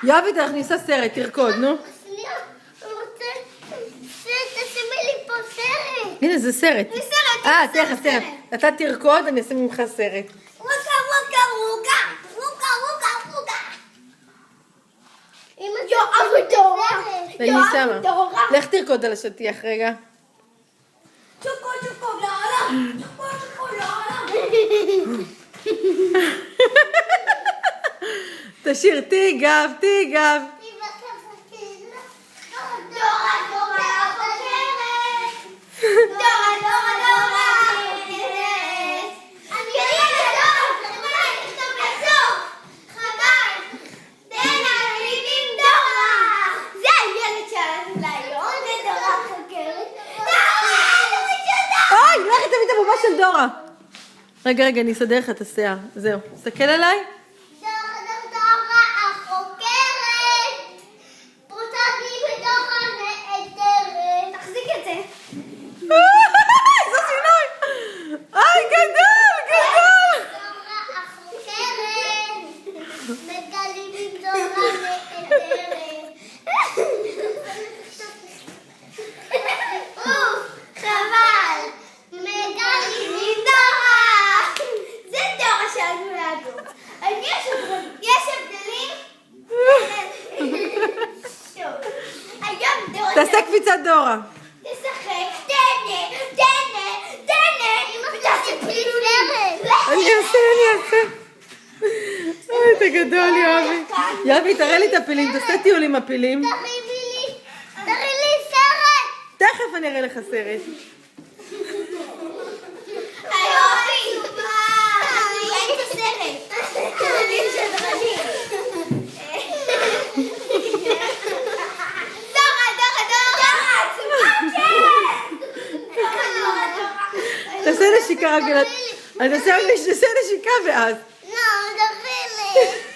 יואבי, אנחנו נעשה סרט, תרקוד, נו. שנייה, אני רוצה תשימי לי פה סרט. הנה, זה סרט. זה סרט. תכף, סרט. אתה תרקוד, אני אעשה ממך סרט. ווקה ווקה ווקה. ווקה ווקה ווקה. יואבי דורה. אני שמה. לך תרקוד על השטיח רגע. צ'וקו צ'וקו לאלה. צ'וקו צ'וקו לאלה. תשאיר תיגב, תיגב. דורה דורה החוקרת. דורה דורה דורה החוקרת. אני ילד דורה. תכתוב בסוף. חבל. דנה ריבים דורה. זה הילד שלנו להיום. זה דורה החוקרת. אוי, לכי תביא את הבובה של דורה. רגע, אני אסדר לך את השיער. זהו, תסתכל עליי. דורה החוקרת. פרוטטי ודורה נהדרת. תחזיק את זה. איזה שינוי. אוי, גדול. דורה החוקרת. מגלים עם דורה נהדרת. חבל. מגלים עם דורה. זה דורה שלנו לנו. יש הבדלים? היום דורה... תעשה קפיצת דורה. תשחק, תהנה. ותעשי פליט סרט. אני אעשה. אוי, אתה גדול, יואבי. יואבי, תראה לי את הפילים, תעשה טיול עם הפילים. תראי לי סרט. תכף אני אראה לך סרט. היופי. אני רואה את הסרט. אני שדרנית. דורה. תעשה נשיקה רגע. אני אעשה נשיקה ואז. לא, תראי לי.